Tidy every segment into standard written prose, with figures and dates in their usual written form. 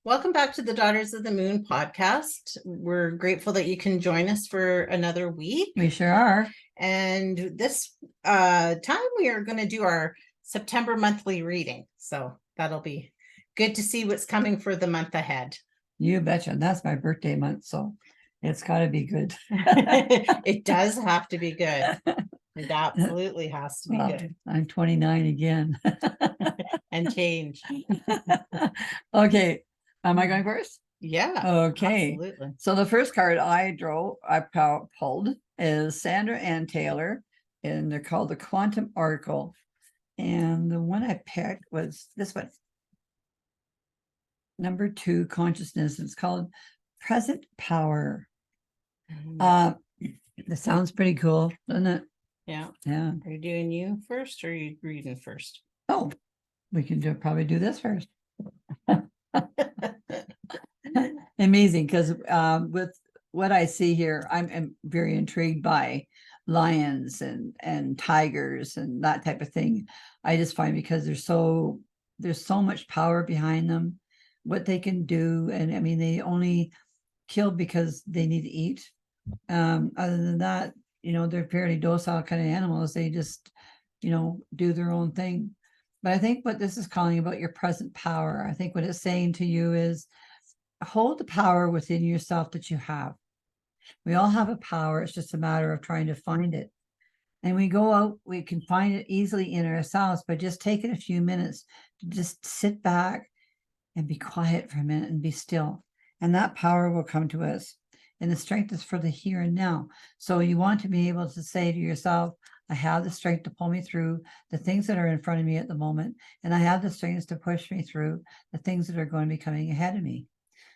Welcome back to the Daughters of the Moon podcast. We're grateful that you can join us for another week. We sure are. And this time we are going to do our September monthly reading. So that'll be good to see what's coming for the month ahead. You betcha. That's my birthday month, so it's got to be good. It does have to be good. It absolutely has to be good. I'm 29 again. And change. Okay. Am I going first? Yeah. Okay. Absolutely. So the first card I pulled is Sandra and Taylor, and they're called the Quantum Oracle. And the one I picked was this one. Number 2, consciousness. It's called Present Power. This sounds pretty cool, doesn't it? Yeah. Yeah. Are you doing you first or are you reading first? Oh, we can probably do this first. Amazing, because with what I see here, I'm very intrigued by lions and tigers and that type of thing. I just find because there's so much power behind them, what they can do, and I mean they only kill because they need to eat. Other than that, they're fairly docile kind of animals. They just, do their own thing. But I think what this is calling about your present power, I think what it's saying to you is hold the power within yourself that you have. We all have a power. It's just a matter of trying to find it. And we go out, we can find it easily in ourselves by just taking a few minutes to just sit back and be quiet for a minute and be still. And that power will come to us. And the strength is for the here and now. So you want to be able to say to yourself, I have the strength to pull me through the things that are in front of me at the moment. And I have the strength to push me through the things that are going to be coming ahead of me.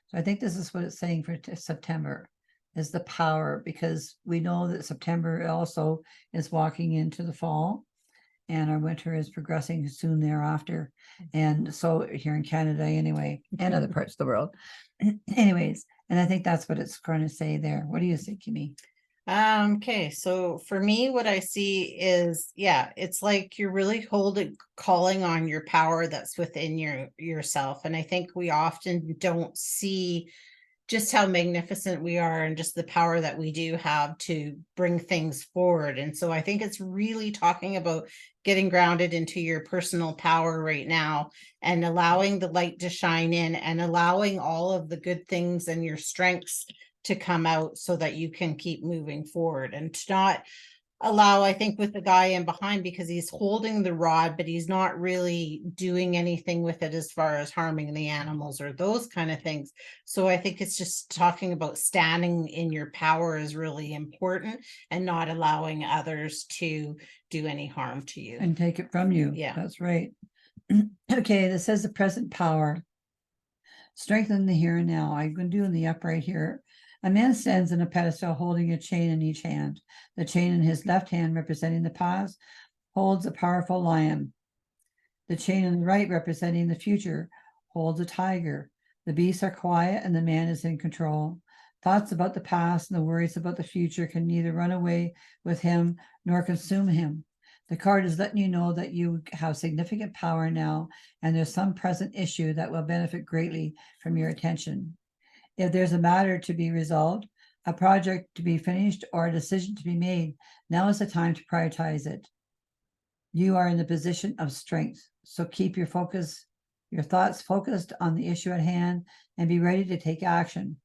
So I think this is what it's saying for September is the power, because we know that September also is walking into the fall and our winter is progressing soon thereafter. And so here in Canada anyway, and other parts of the world. Anyways, and I think that's what it's going to say there. What do you think, Kimmy? Okay, so for me, what I see is, yeah, it's like you're really calling on your power that's within yourself. And I think we often don't see just how magnificent we are and just the power that we do have to bring things forward. And so I think it's really talking about getting grounded into your personal power right now and allowing the light to shine in and allowing all of the good things and your strengths to come out so that you can keep moving forward and to not allow, I think, with the guy in behind, because he's holding the rod, but he's not really doing anything with it as far as harming the animals or those kind of things. So I think it's just talking about standing in your power is really important and not allowing others to do any harm to you. And take it from you. Yeah. That's right. Okay, this says the present power. Strengthen the here and now. I'm going to do in the upright here. A man stands on a pedestal holding a chain in each hand. The chain in his left hand, representing the past, holds a powerful lion. The chain on the right, representing the future, holds a tiger. The beasts are quiet and the man is in control. Thoughts about the past and the worries about the future can neither run away with him nor consume him. The card is letting you know that you have significant power now, and there's some present issue that will benefit greatly from your attention. If there's a matter to be resolved, a project to be finished, or a decision to be made, now is the time to prioritize it. You are in the position of strength, so keep your thoughts focused on the issue at hand, and be ready to take action.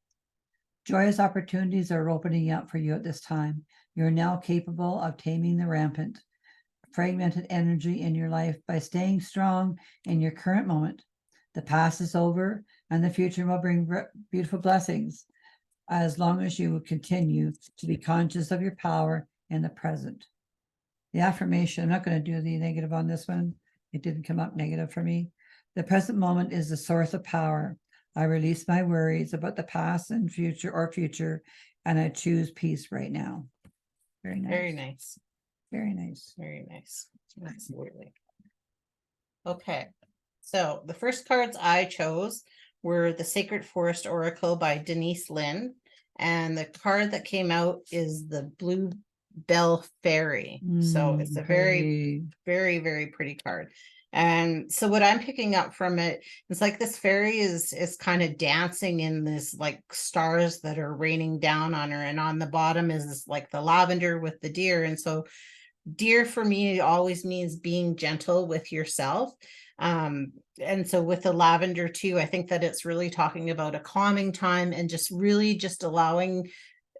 Joyous opportunities are opening up for you at this time. You are now capable of taming the rampant, fragmented energy in your life by staying strong in your current moment. The past is over and the future will bring beautiful blessings as long as you continue to be conscious of your power in the present. The affirmation, I'm not going to do the negative on this one. It didn't come up negative for me. The present moment is the source of power. I release my worries about the past and future, and I choose peace right now. Very nice. Very nice. Very nice. Very nice. Absolutely. Okay. So the first cards I chose were the Sacred Forest Oracle by Denise Linn. And the card that came out is the Bluebell Fairy. So it's a very, very, very pretty card. And so what I'm picking up from it is like this fairy is kind of dancing in this like stars that are raining down on her. And on the bottom is like the lavender with the deer. And so deer for me always means being gentle with yourself. And so with the lavender too, I think that it's really talking about a calming time and just really just allowing,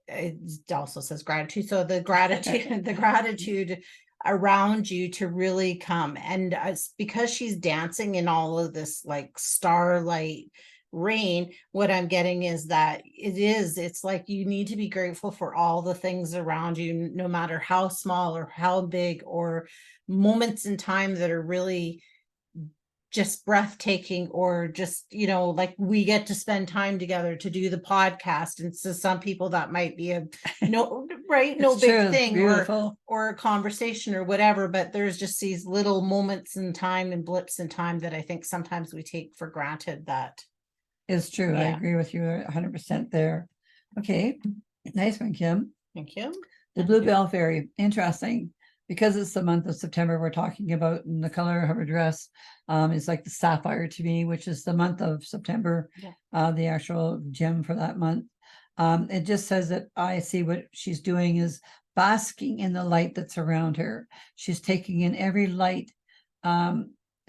it also says gratitude. So the gratitude, the gratitude around you to really come. And because she's dancing in all of this like starlight rain, what I'm getting is that it's like you need to be grateful for all the things around you, no matter how small or how big, or moments in time that are really just breathtaking, or just, like we get to spend time together to do the podcast. And so some people that might be a no, right, no It's true, big it's thing, beautiful. or a conversation or whatever, but there's just these little moments in time and blips in time that I think sometimes we take for granted that. It's true. I Yeah. agree with you 100% there. Okay, nice one, Kim. Thank you. The Bluebell fairy, interesting. Because it's the month of September, we're talking about, and the color of her dress is like the sapphire to me, which is the month of September, Yeah. the actual gem for that month. It just says that I see what she's doing is basking in the light that's around her. She's taking in every light.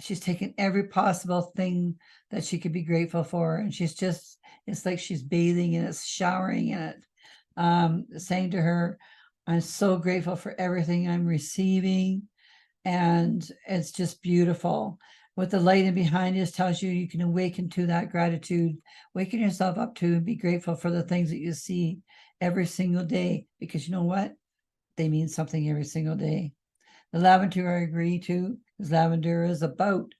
She's taking every possible thing that she could be grateful for. And it's like she's bathing in it, showering in it, saying to her, I'm so grateful for everything I'm receiving. And it's just beautiful. What the light in behind us tells you, you can awaken to that gratitude, waken yourself up to and be grateful for the things that you see every single day, because you know what? They mean something every single day. The lavender I agree to, because lavender is about,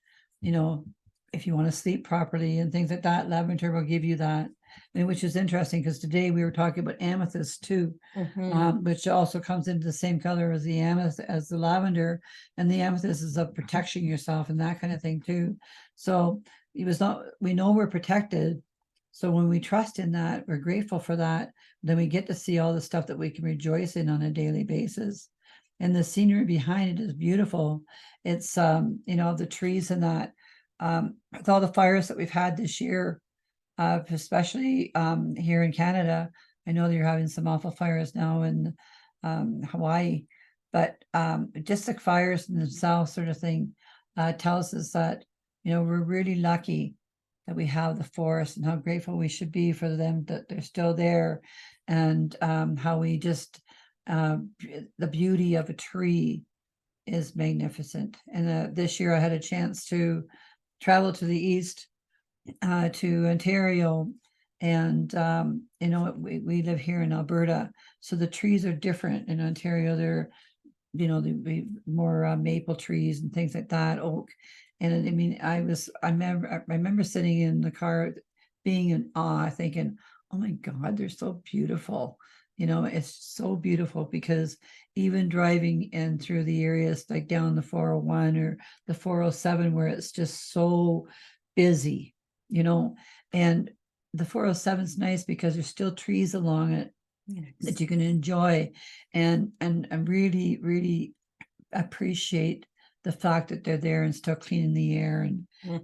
if you want to sleep properly and things like that, lavender will give you that. And which is interesting because today we were talking about amethyst too, which also comes into the same color as the amethyst, as the lavender, and the amethyst is of protection yourself and that kind of thing too. So we know we're protected. So when we trust in that, we're grateful for that, then we get to see all the stuff that we can rejoice in on a daily basis. And the scenery behind it is beautiful. It's the trees and that, with all the fires that we've had this year, especially here in Canada. I know that you're having some awful fires now in Hawaii, but just the fires in themselves sort of thing tells us that, we're really lucky that we have the forest, and how grateful we should be for them that they're still there, and how we just, the beauty of a tree is magnificent. And this year I had a chance to travel to the east, to Ontario, and we live here in Alberta, so the trees are different in Ontario. They're the more maple trees and things like that, oak. And I mean, I remember sitting in the car being in awe, thinking, oh my God, they're so beautiful. It's so beautiful, because even driving in through the areas like down the 401 or the 407, where it's just so busy, and the 407 is nice because there's still trees along it that you can enjoy, and really, really appreciate the fact that they're there and still cleaning the air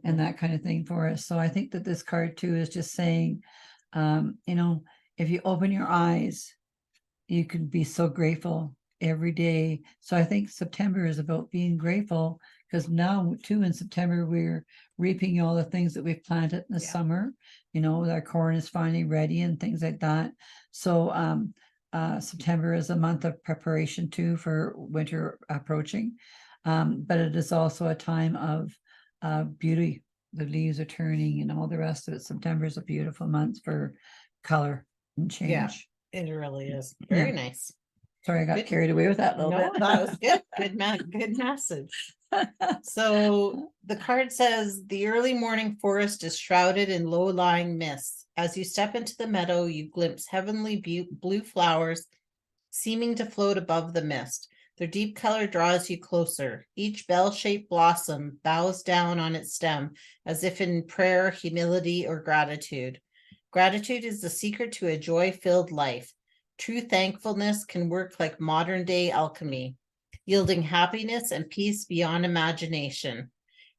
and that kind of thing for us. So I think that this card too is just saying, if you open your eyes, you can be so grateful every day. So I think September is about being grateful, because now too in September we're reaping all the things that we've planted in the summer. Our corn is finally ready and things like that. So September is a month of preparation too for winter approaching, but it is also a time of beauty. The leaves are turning and all the rest of it. September is a beautiful month for color and change. Yeah, it really is. Very nice. Sorry, I got carried away with that a little bit. That was good. Good message. So the card says, the early morning forest is shrouded in low-lying mist. As you step into the meadow, you glimpse heavenly blue flowers seeming to float above the mist. Their deep color draws you closer. Each bell-shaped blossom bows down on its stem, as if in prayer, humility, or gratitude. Gratitude is the secret to a joy-filled life. True thankfulness can work like modern-day alchemy, yielding happiness and peace beyond imagination.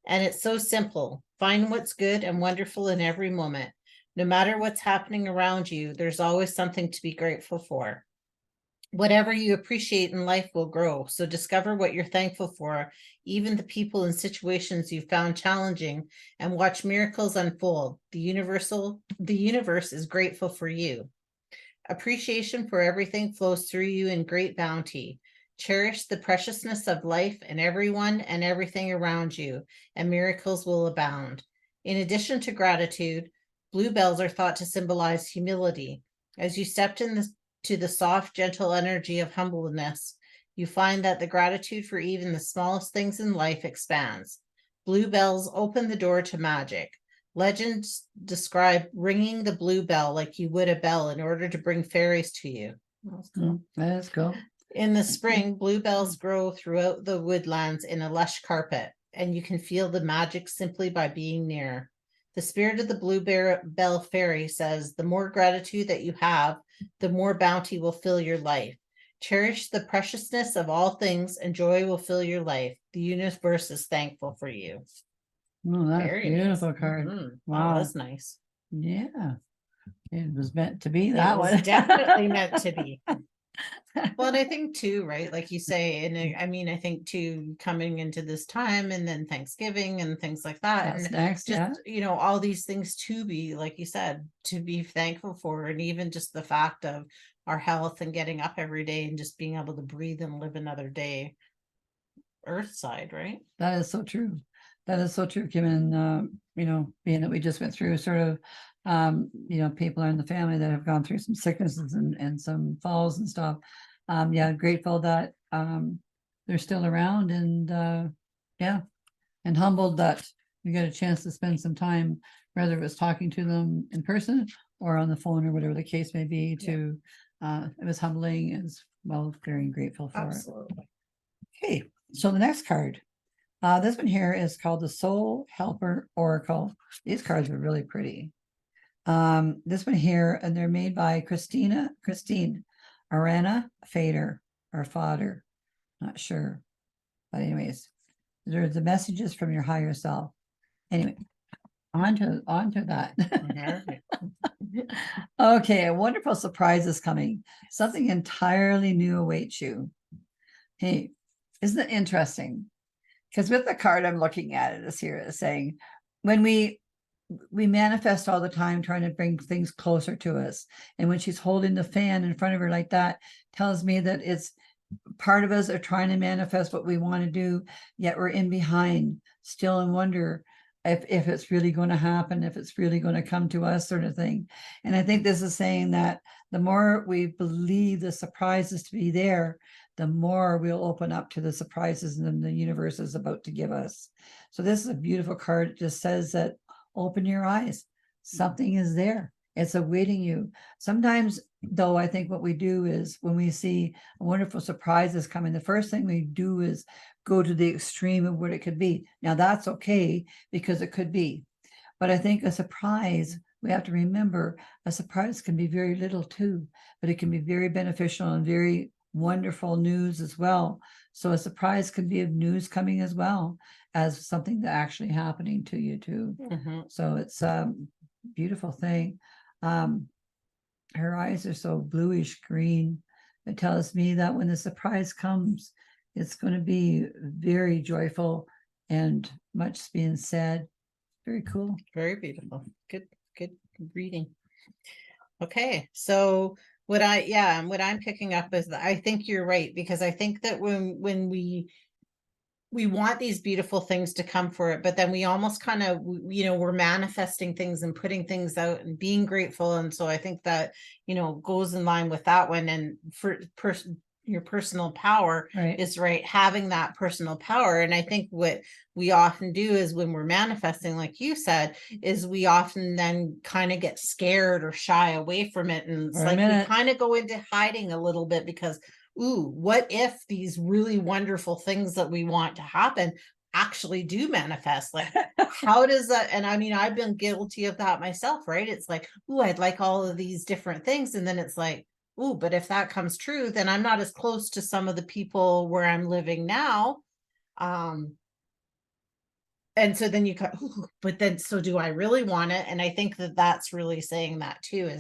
And it's so simple. Find what's good and wonderful in every moment. No matter what's happening around you, there's always something to be grateful for. Whatever you appreciate in life will grow. So discover what you're thankful for, even the people and situations you found challenging, and watch miracles unfold. The universe is grateful for you. Appreciation for everything flows through you in great bounty. Cherish the preciousness of life and everyone and everything around you, and miracles will abound. In addition to gratitude, bluebells are thought to symbolize humility. As you stepped to the soft, gentle energy of humbleness, you find that the gratitude for even the smallest things in life expands. Bluebells open the door to magic. Legends describe ringing the blue bell like you would a bell in order to bring fairies to you. That's cool. That is cool. In the spring, bluebells grow throughout the woodlands in a lush carpet, and you can feel the magic simply by being near. The spirit of the bluebell fairy says, the more gratitude that you have, the more bounty will fill your life. Cherish the preciousness of all things, and joy will fill your life. The universe is thankful for you. Oh, that's Very beautiful nice. card. Mhm. Wow. Oh, that's nice. Yeah. It was meant to be It that was one. definitely meant to be. Well, and I think too, right? Like you say, and I mean, I think too, coming into this time and then Thanksgiving and things like that, That's and next, yeah. just, all these things to be, like you said, to be thankful for, and even just the fact of our health and getting up every day and just being able to breathe and live another day earthside, right? That is so true. That is so true, Kim. And being that we just went through sort of people in the family that have gone through some sicknesses and some falls and stuff. Grateful that they're still around, and and humbled that we got a chance to spend some time, whether it was talking to them in person or on the phone or whatever the case may be. It was humbling as well, very grateful for Absolutely. it. Okay, so the next card. This one here is called the Soul Helper Oracle. These cards are really pretty. This one here, and they're made by Christine Arana Fader or Fodder, not sure. But anyways, they're the messages from your higher self. Anyway, on to that. Okay, a wonderful surprise is coming. Something entirely new awaits you. Hey, isn't it interesting? Because with the card I'm looking at, it is here, it's saying when we manifest all the time trying to bring things closer to us, and when she's holding the fan in front of her like that, tells me that it's part of us are trying to manifest what we want to do, yet we're in behind, still in wonder if it's really going to happen, if it's really going to come to us, sort of thing. And I think this is saying that the more we believe the surprises to be there, the more we'll open up to the surprises that the universe is about to give us. So this is a beautiful card. It just says that open your eyes. Something is there. It's awaiting you. Sometimes, though, I think what we do is when we see a wonderful surprises coming, the first thing we do is go to the extreme of what it could be. Now, that's okay because it could be. But I think a surprise, we have to remember, a surprise can be very little too, but it can be very beneficial and very wonderful news as well. So a surprise could be of news coming as well as something that actually happening to you too. So it's a beautiful thing. Her eyes are so bluish green. It tells me that when the surprise comes, it's going to be very joyful and much being said. Very cool. Very beautiful. Good reading. Okay, so what I'm picking up is that I think you're right, because I think that when we want these beautiful things to come for it, but then we almost kind of, we're manifesting things and putting things out and being grateful. And so I think that, goes in line with that one. And for your personal power is right, having that personal power. And I think what we often do is when we're manifesting, like you said, is we often then kind of get scared or shy away from it. And it's like we kind of go into hiding a little bit because, ooh, what if these really wonderful things that we want to happen actually do manifest? Like, how does that? And I mean, I've been guilty of that myself, right? It's like, ooh, I'd like all of these different things. And then it's like, ooh, but if that comes true, then I'm not as close to some of the people where I'm living now. And so then you go, "Ooh, but then, so do I really want it?" And I think that that's really saying that too,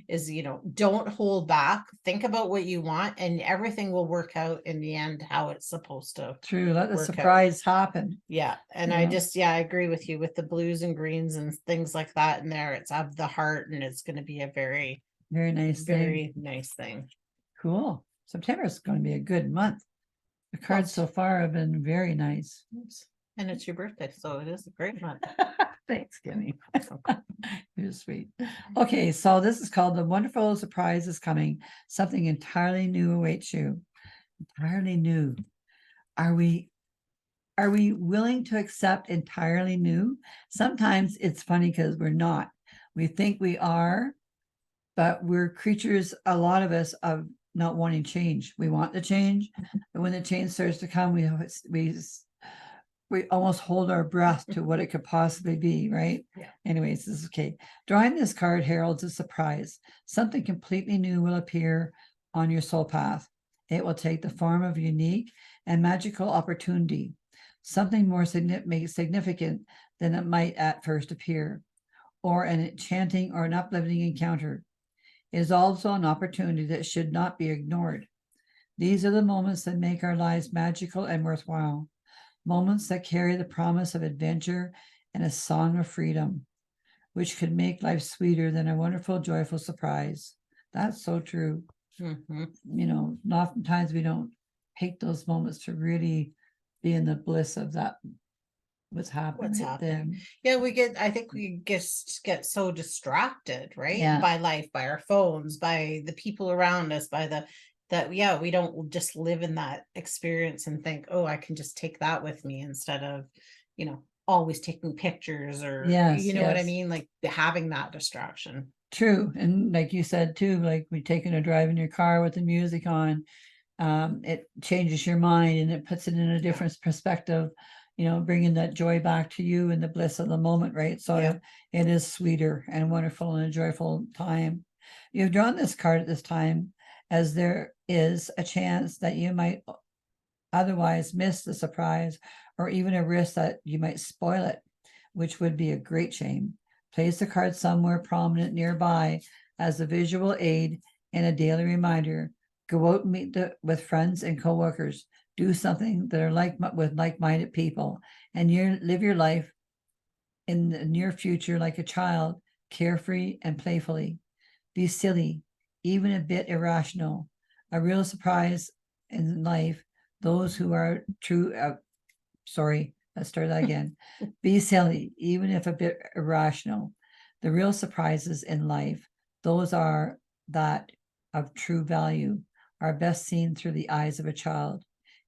is, don't hold back. Think about what you want, and everything will work out in the end how it's supposed to True, let the work out. surprise happen. Yeah. And Yeah. I agree with you with the blues and greens and things like that in there. It's of the heart, and it's going to be a very, Very nice thing. very nice thing. Cool. September is going to be a good month. The cards so far have been very nice. Oops. And it's your birthday, so it is a great month. Thanks, Kimmy. You're sweet. Okay, so this is called The Wonderful Surprise is Coming. Something entirely new awaits you. Entirely new. Are we willing to accept entirely new? Sometimes it's funny because we're not. We think we are, but we're creatures, a lot of us, of not wanting change. We want the change, but when the change starts to come, we almost hold our breath to what it could possibly be, right? Yeah. Anyways, this is okay. Drawing this card heralds a surprise. Something completely new will appear on your soul path. It will take the form of unique and magical opportunity, something more significant than it might at first appear, or an enchanting or an uplifting encounter. It is also an opportunity that should not be ignored. These are the moments that make our lives magical and worthwhile. Moments that carry the promise of adventure and a song of freedom, which could make life sweeter than a wonderful, joyful surprise. That's so true. Oftentimes we don't take those moments to really be in the bliss of that, what's happening. Yeah, I think we just get so distracted, right? Yeah. By life, by our phones, by the people around us, we don't just live in that experience and think, oh, I can just take that with me, instead of, always taking pictures, or, what I mean? Like having that distraction. True. And like you said too, like we taking a drive in your car with the music on, it changes your mind and it puts it in a different perspective, bringing that joy back to you and the bliss of the moment, right? So it is sweeter and wonderful and a joyful time. You've drawn this card at this time as there is a chance that you might otherwise miss the surprise, or even a risk that you might spoil it, which would be a great shame. Place the card somewhere prominent nearby as a visual aid and a daily reminder. Go out and meet with friends and coworkers. Do something that are with like-minded people, and live your life in the near future like a child, carefree and playfully. Be silly, even a bit irrational. A real surprise in life. Those who are true. Let's start that again. Be silly, even if a bit irrational. The real surprises in life, those are that of true value, are best seen through the eyes of a child.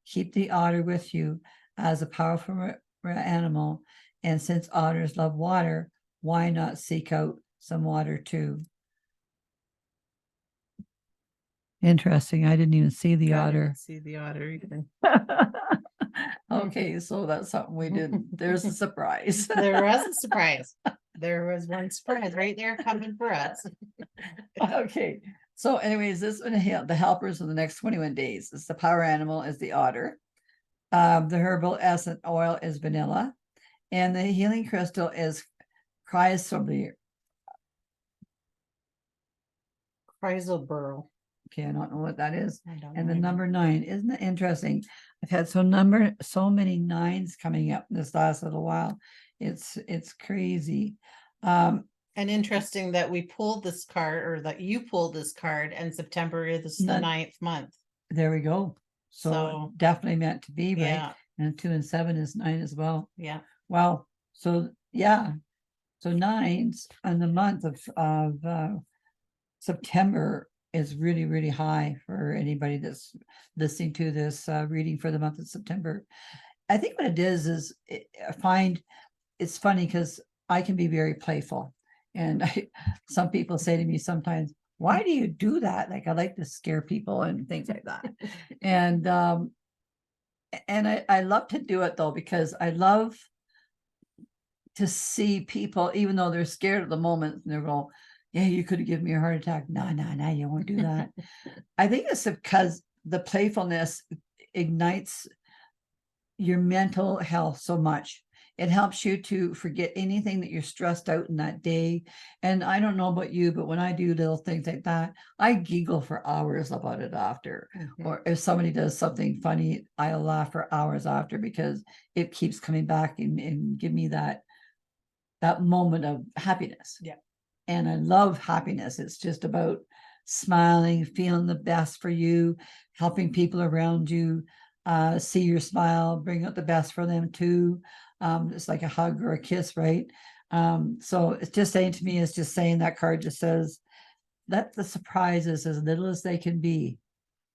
Keep the otter with you as a powerful animal, and since otters love water, why not seek out some water too? Interesting. I didn't even see the otter. See the otter either. Okay, so that's something we did. There's a surprise. There was a surprise. There was one surprise right there coming for us. Okay. So anyways, this one, the helpers of the next 21 days. It's the power animal is the otter. The herbal essence oil is vanilla. And the healing crystal is chrysoberyl. Chrysoberyl. Okay, I don't know what that is. And the either. number 9, isn't it interesting? I've had so many 9s coming up in this last little while. It's crazy. And interesting that we pulled this card, or that you pulled this card, and September is the 9th month. There we go. So definitely meant to be, right? Yeah. And 2 and 7 is 9 as well. Yeah. Wow. So yeah. So 9s on the month of September is really, really high for anybody that's listening to this reading for the month of September. I think what it is I find it's funny because I can be very playful. And some people say to me sometimes, why do you do that? Like, I like to scare people and things like that. And I love to do it though, because I love to see people, even though they're scared at the moment, and they're going, yeah, you could have given me a heart attack. No, you won't do that. I think it's because the playfulness ignites your mental health so much. It helps you to forget anything that you're stressed out in that day. And I don't know about you, but when I do little things like that, I giggle for hours about it after. Mhm. Or if somebody does something funny, I'll laugh for hours after, because it keeps coming back and give me that moment of happiness. Yeah. And I love happiness. It's just about smiling, feeling the best for you, helping people around you see your smile, bring out the best for them too. It's like a hug or a kiss, right? So it's just saying to me, it's just saying, that card just says, let the surprises, as little as they can be,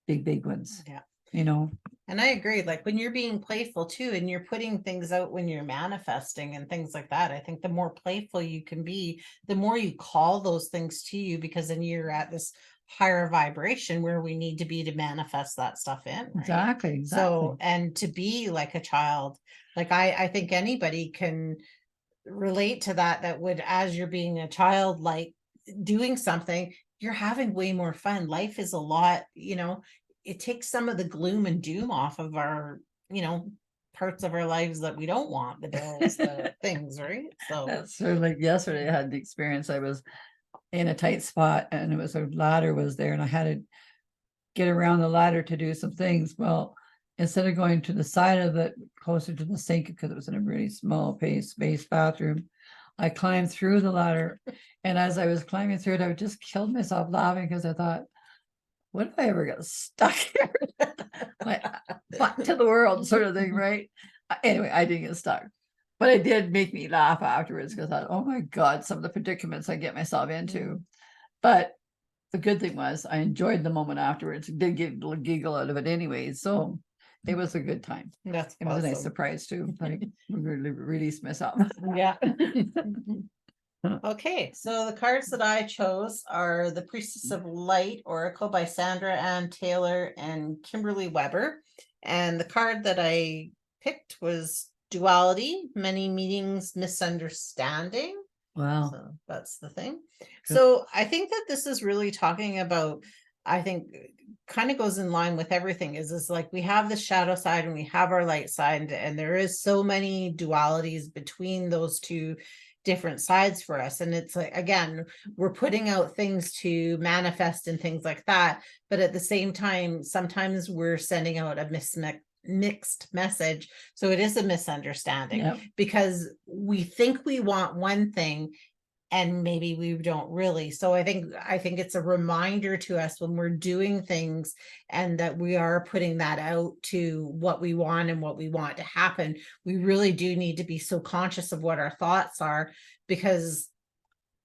big ones, Yeah. you know. And I agree. Like when you're being playful too, and you're putting things out when you're manifesting and things like that, I think the more playful you can be, the more you call those things to you, because then you're at this higher vibration where we need to be to manifest that stuff in. Right? Exactly. So, and to be like a child, like I think anybody can relate to that, that would, as you're being a child, like doing something, you're having way more fun. Life is a lot, it takes some of the gloom and doom off of our, parts of our lives that we don't want, the bills, the things, right? So That's sort of like yesterday I had the experience. I was in a tight spot and it was a ladder was there and I had to get around the ladder to do some things. Well, instead of going to the side of it closer to the sink, because it was in a really small space bathroom, I climbed through the ladder. And as I was climbing through it, I just killed myself laughing, because I thought, what if I ever got stuck here? Like, what to the world sort of thing, right? Anyway, I didn't get stuck. But it did make me laugh afterwards, because I thought, oh my God, some of the predicaments I get myself into. But the good thing was I enjoyed the moment afterwards. Did get a little giggle out of it anyway. So it was a good time. that's It was a nice awesome. surprise too. Like, really release myself. Yeah. Okay, so the cards that I chose are the Priestess of Light Oracle by Sandra Ann Taylor and Kimberly Weber. And the card that I picked was Duality, Many Meanings, Misunderstanding. Wow. So that's the thing. Good. So I think that this is really talking about, I think kind of goes in line with everything, is like we have the shadow side and we have our light side, and there is so many dualities between those two different sides for us. And it's like, again, we're putting out things to manifest and things like that, but at the same time, sometimes we're sending out a mixed message. So it is a misunderstanding. Yep. Because we think we want one thing and maybe we don't really. So I think it's a reminder to us when we're doing things, and that we are putting that out to what we want and what we want to happen. We really do need to be so conscious of what our thoughts are, because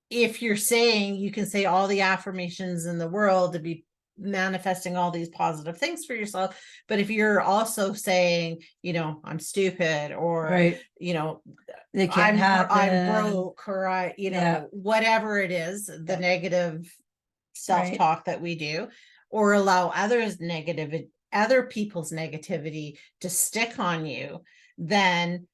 if you're saying, you can say all the affirmations in the world to be manifesting all these positive things for yourself, but if you're also saying, I'm stupid, or Right. They can't happen. I'm broke, or whatever it is, the negative self-talk that we do, or allow other people's negativity to stick on you, then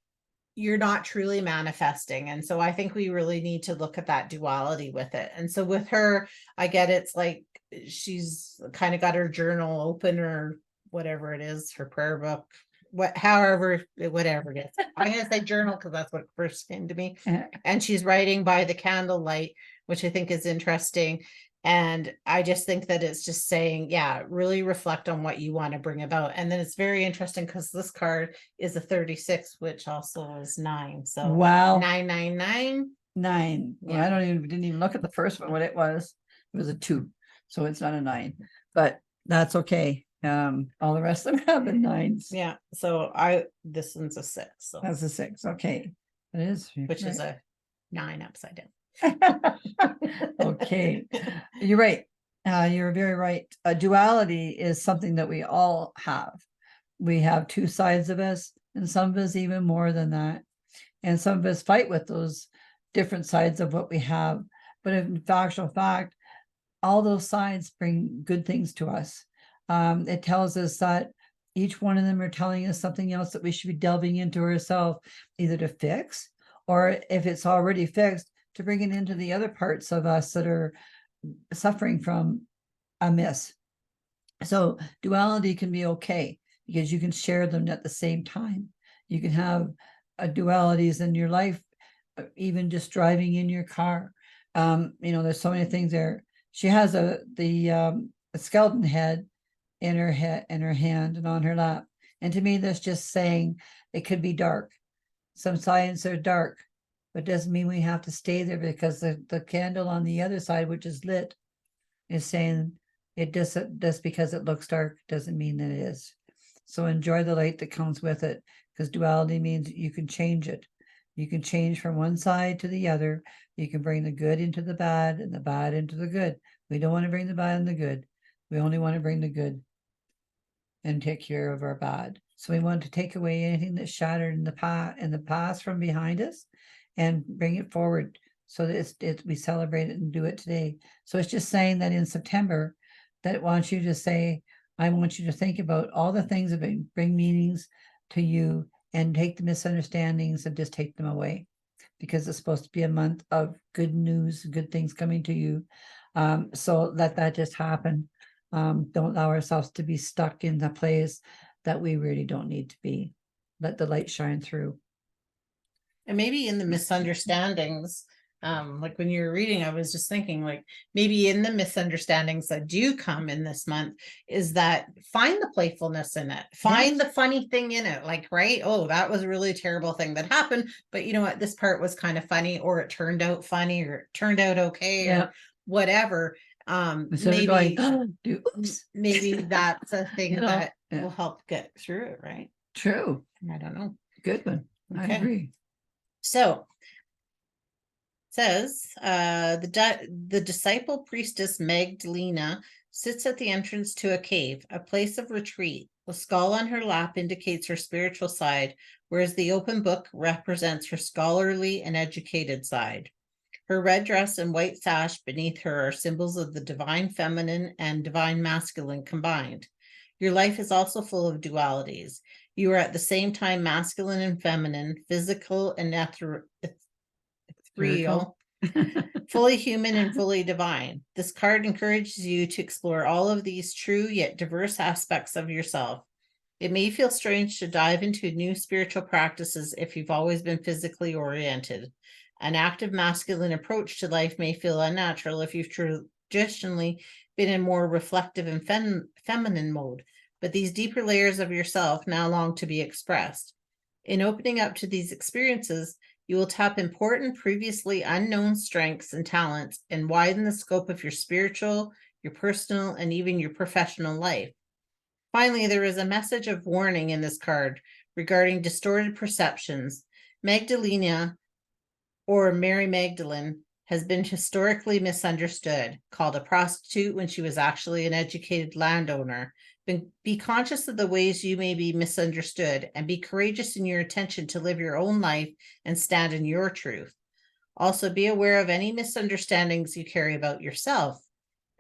you're not truly manifesting. And so I think we really need to look at that duality with it. And so with her, I get it's like she's kind of got her journal open, or whatever it is, her prayer book, whatever it is. I'm going to say journal because that's what first came to me. And she's writing by the candlelight, which I think is interesting. And I just think that it's just saying, really reflect on what you want to bring about. And then it's very interesting because this card is a 36, which also is 9. So wow. 999. 9. Well, Yeah. didn't even look at the first one, what it was. It was a 2. So it's not a 9, but that's okay. All the rest of them have been 9s. Yeah. So this one's a 6. So that's a 6. Okay. It is. Which is a 9 upside down. Okay. You're right. You're very right. A duality is something that we all have. We have two sides of us, and some of us even more than that. And some of us fight with those different sides of what we have. But in actual fact, all those sides bring good things to us. It tells us that each one of them are telling us something else that we should be delving into ourselves, either to fix, or if it's already fixed, to bring it into the other parts of us that are suffering from a miss. So duality can be okay, because you can share them at the same time. You can have dualities in your life, even just driving in your car. There's so many things there. She has a skeleton head in her hand and on her lap. And to me, that's just saying it could be dark. Some signs are dark, but doesn't mean we have to stay there, because the candle on the other side, which is lit, is saying it doesn't, just because it looks dark doesn't mean that it is. So enjoy the light that comes with it, because duality means you can change it. You can change from one side to the other. You can bring the good into the bad and the bad into the good. We don't want to bring the bad and the good. We only want to bring the good and take care of our bad. So we want to take away anything that's shattered in the past from behind us, and bring it forward, so that we celebrate it and do it today. So it's just saying that in September, that it wants you to say, I want you to think about all the things that bring meanings to you, and take the misunderstandings and just take them away, because it's supposed to be a month of good news, good things coming to you. So let that just happen. Don't allow ourselves to be stuck in the place that we really don't need to be. Let the light shine through. And maybe in the misunderstandings, like when you were reading, I was just thinking, like, maybe in the misunderstandings that do come in this month, is that find the playfulness in it, find the funny thing in it, like, right, oh, that was a really terrible thing that happened, but you know what, this part was kind of funny, or it turned out funny, or it turned out okay, or whatever. Instead of Maybe going, oops. maybe that's a thing that Yeah. will help get through it, right? True. I don't know. Good one. I Okay. agree. So says the disciple priestess Magdalena sits at the entrance to a cave, a place of retreat. The skull on her lap indicates her spiritual side, whereas the open book represents her scholarly and educated side. Her red dress and white sash beneath her are symbols of the divine feminine and divine masculine combined. Your life is also full of dualities. You are at the same time masculine and feminine, physical and ethereal, fully human and fully divine. This card encourages you to explore all of these true yet diverse aspects of yourself. It may feel strange to dive into new spiritual practices if you've always been physically oriented. An active masculine approach to life may feel unnatural if you've traditionally been in more reflective and feminine mode, but these deeper layers of yourself now long to be expressed. In opening up to these experiences, you will tap important, previously unknown strengths and talents, and widen the scope of your spiritual, your personal, and even your professional life. Finally, there is a message of warning in this card regarding distorted perceptions. Magdalena, or Mary Magdalene, has been historically misunderstood, called a prostitute when she was actually an educated landowner. Be conscious of the ways you may be misunderstood, and be courageous in your attention to live your own life and stand in your truth. Also, be aware of any misunderstandings you carry about yourself.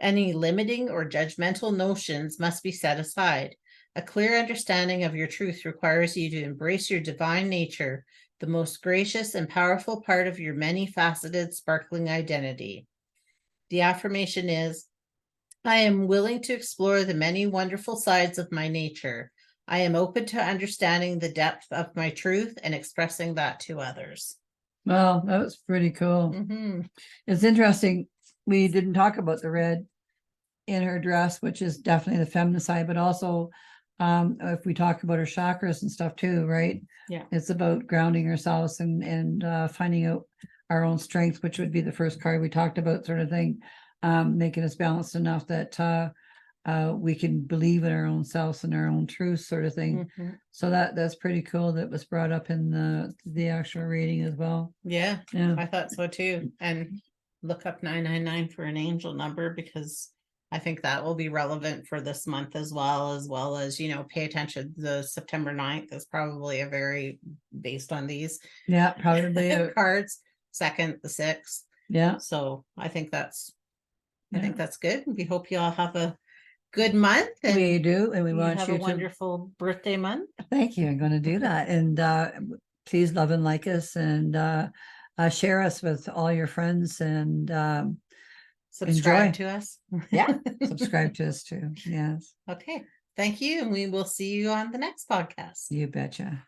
Any limiting or judgmental notions must be set aside. A clear understanding of your truth requires you to embrace your divine nature, the most gracious and powerful part of your many-faceted, sparkling identity. The affirmation is, I am willing to explore the many wonderful sides of my nature. I am open to understanding the depth of my truth and expressing that to others. Well, that was pretty cool. It's interesting. We didn't talk about the red in her dress, which is definitely the feminine side, but also if we talk about her chakras and stuff too, right? Yeah. It's about grounding ourselves and finding out our own strength, which would be the first card we talked about, sort of thing, making us balanced enough that we can believe in our own selves and our own truth, sort of thing. So that's pretty cool. That was brought up in the actual reading as well. Yeah, I thought so too. And look up 999 for an angel number, because I think that will be relevant for this month as well as, you know, pay attention. The September 9th is probably a very, based on these probably cards, second, the 6th. Yeah. So I think that's good. We hope you all have a good month. And we do, and we want have you a to wonderful birthday month. Thank you. I'm going to do that. And please love and like us, and share us with all your friends, and subscribe to us. Yeah, subscribe to us too. Yes. Okay. Thank you. And we will see you on the next podcast. You betcha.